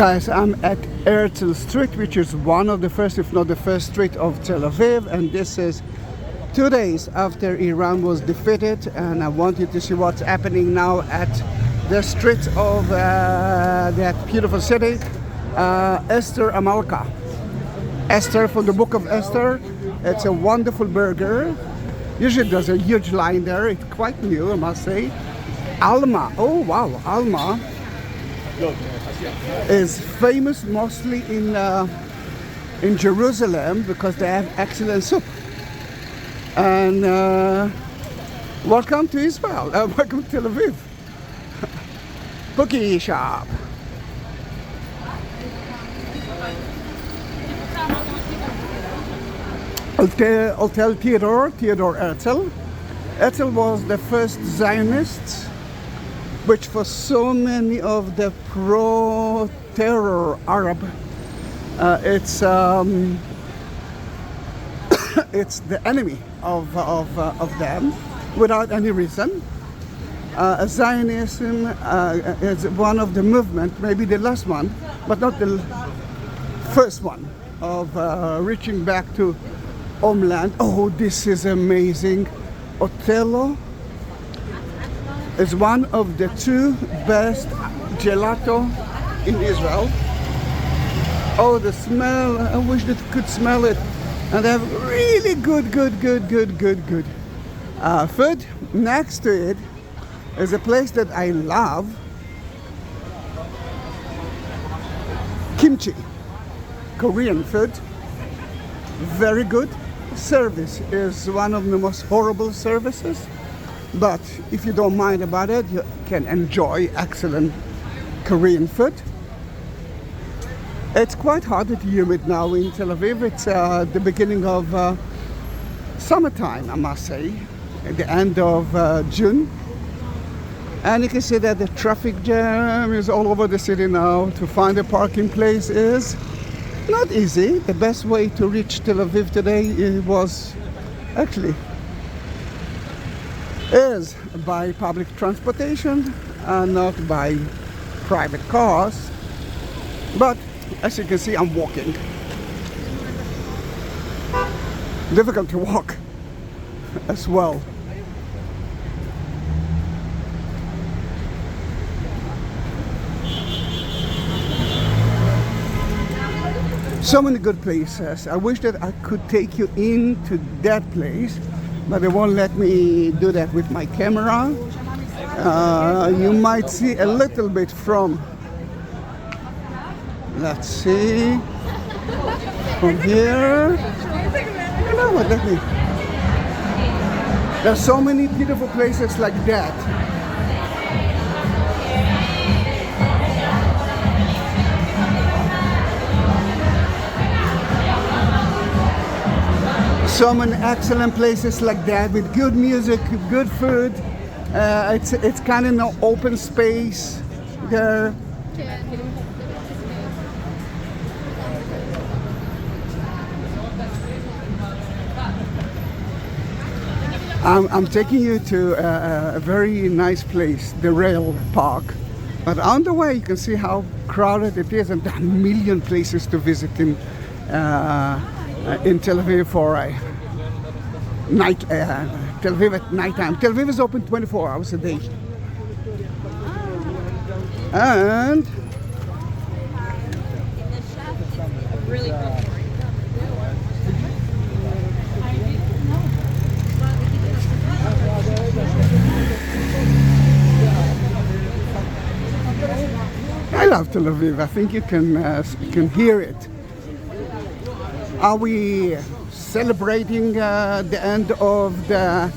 Guys, I'm at Herzl Street, which is one of the first, if not the first street of Tel Aviv, and this is 2 days after Iran was defeated, and I want you to see what's happening now at the streets of that beautiful city, Esther Amalka. Esther from the book of Esther. It's a wonderful burger. Usually there's a huge line there. It's quite new, I must say. Alma, oh wow, Alma is famous mostly in Jerusalem because they have excellent soup. And welcome to Israel, welcome to Tel Aviv. Cookie shop. Hotel Theodor Herzl. Herzl was the first Zionist, which for so many of the pro-terror Arab, it's it's the enemy of them without any reason. Zionism is one of the movement, maybe the last one, but not the first one, of reaching back to homeland. Oh, this is amazing. Otello is one of the 2 best gelato in Israel. Oh, the smell, I wish that you could smell it. And they have really good food. Next to it is a place that I love, kimchi, Korean food, very good. Service is one of the most horrible services, but if you don't mind about it, you can enjoy excellent Korean food. It's quite hot and humid now in Tel Aviv. It's the beginning of summertime, I must say, at the end of June. And you can see that the traffic jam is all over the city now. To find a parking place is not easy. The best way to reach Tel Aviv today is by public transportation and not by private cars. But as you can see, I'm walking. Difficult to walk as well. So many good places. I wish that I could take you into that place, but they won't let me do that with my camera. You might see a little bit from, let's see, from here. You know what, there's so many beautiful places like that. So many excellent places like that with good music, good food. It's kind of an open space there. I'm taking you to a very nice place, the rail park. But on the way you can see how crowded it is, and there are a million places to visit in Tel Aviv for a night. Tel Aviv at nighttime. Tel Aviv is open 24 hours a day. And I love Tel Aviv. I think you can hear it. Are we celebrating the end of the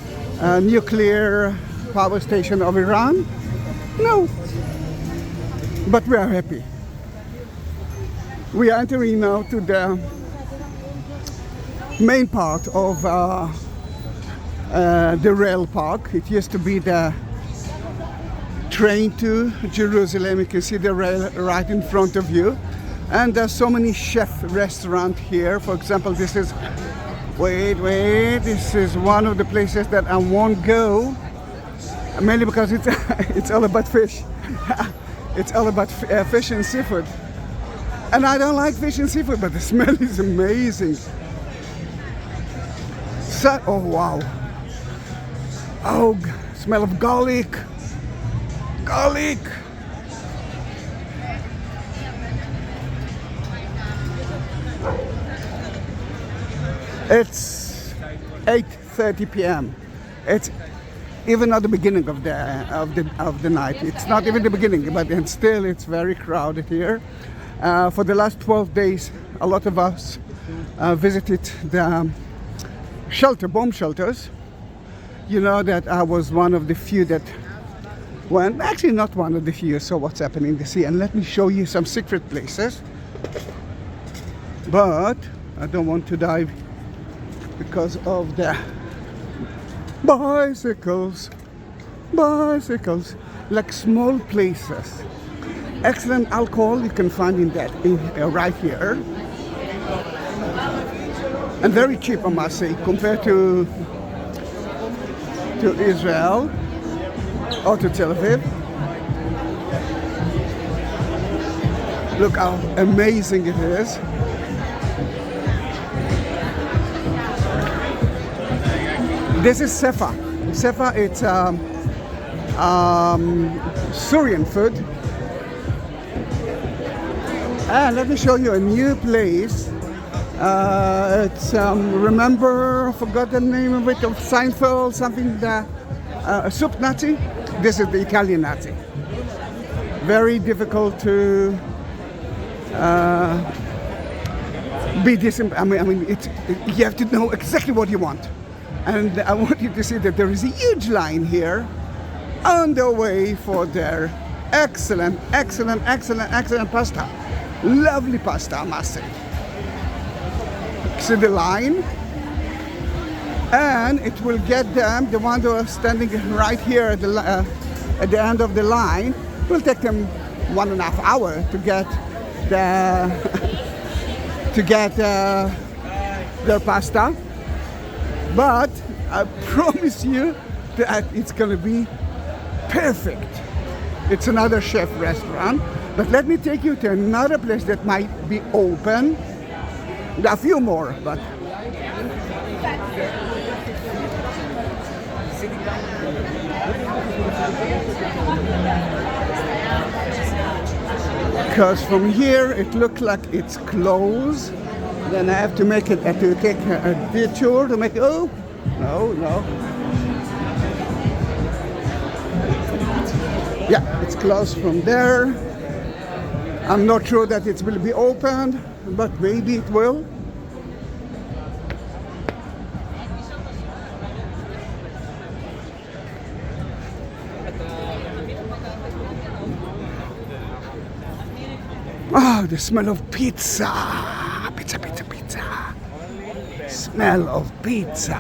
nuclear power station of Iran? No. But we are happy. We are entering now to the main part of the rail park. It used to be the train to Jerusalem. You can see the rail right in front of you. And there's so many chef restaurants here. For example, this is, this is one of the places that I won't go, mainly because it's all about fish. It's all about fish and seafood. And I don't like fish and seafood, but the smell is amazing. So, oh wow. Oh, smell of garlic. Garlic. It's 8:30 p.m. It's even not the beginning of the night. It's not even the beginning, but then still it's very crowded here. For the last 12 days, a lot of us visited the bomb shelters. You know that I was one of the few that went, actually not one of the few, saw what's happening in the sea. And let me show you some secret places. But I don't want to dive because of the bicycles, like small places. Excellent alcohol you can find in that right here, and very cheap, I must say, compared to Israel or to Tel Aviv. Look how amazing it is. This is sefa. Sefa, it's Syrian food. And let me show you a new place. It's remember, I forgot the name of it, of Seinfeld, something, a soup Nazi. This is the Italian Nazi. Very difficult to be I mean, you have to know exactly what you want. And I want you to see that there is a huge line here on the way for their excellent pasta. Lovely pasta, I must say. See the line? And it will get them, the one who are standing right here at the end of the line, it will take them 1.5 hours to get their pasta. But I promise you that it's going to be perfect. It's another chef restaurant. But let me take you to another place that might be open. There are a few more, but because from here it looks like it's closed. Then I have to make it, to take a detour to make it, oh, no. Yeah, it's closed from there. I'm not sure that it will be opened, but maybe it will. Oh, the smell of pizza. Pizza. Smell of pizza.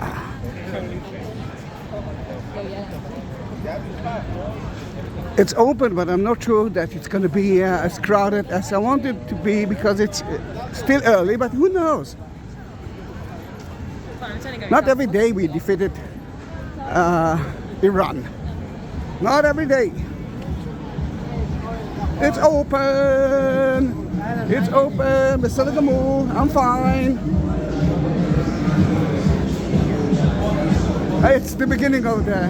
It's open, but I'm not sure that it's going to be as crowded as I want it to be because it's still early, but who knows? Not every day we defeated Iran. Not every day. It's open. It's open. I'm fine. It's the beginning of the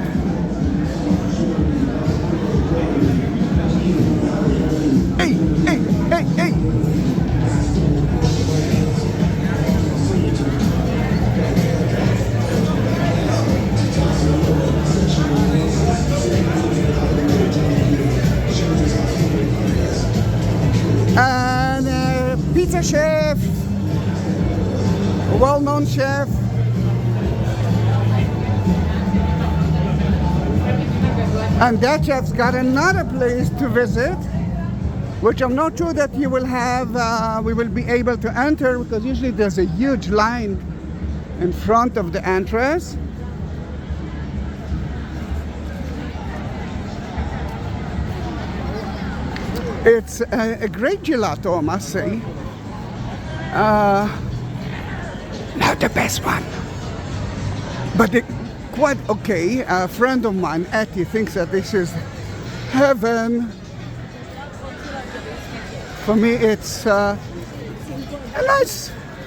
hey. And pizza chef, a well-known chef. And that chef's got another place to visit, which I'm not sure that you will have, we will be able to enter because usually there's a huge line in front of the entrance. It's a great gelato, I must say. Not the best one, but quite okay. A friend of mine, Etty, thinks that this is heaven. For me, it's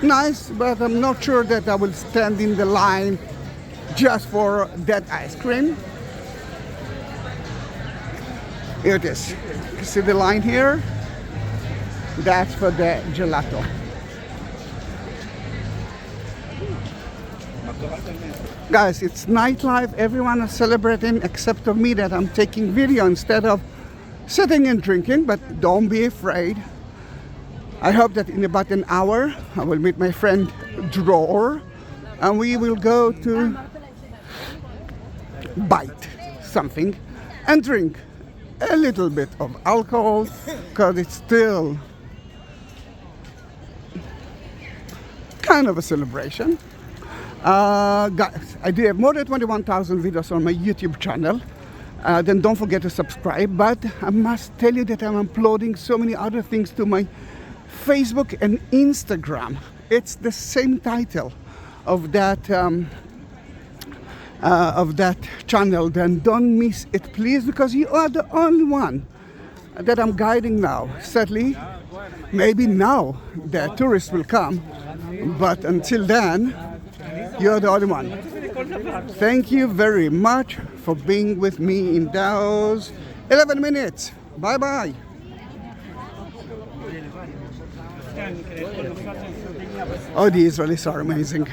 Nice, but I'm not sure that I will stand in the line just for that ice cream. Here it is. You see the line here? That's for the gelato. Guys, it's nightlife. Everyone is celebrating except of me that I'm taking video instead of sitting and drinking, but don't be afraid. I hope that in about an hour I will meet my friend Dror and we will go to bite something and drink a little bit of alcohol because it's still kind of a celebration. Guys, I do have more than 21,000 videos on my YouTube channel. Then don't forget to subscribe, but I must tell you that I'm uploading so many other things to my Facebook and Instagram. It's the same title of that channel. Then don't miss it, please, because you are the only one that I'm guiding now. Sadly, maybe now the tourists will come, but until then, you're the only one. Thank you very much for being with me in those 11 minutes. Bye bye. Oh, the Israelis are amazing.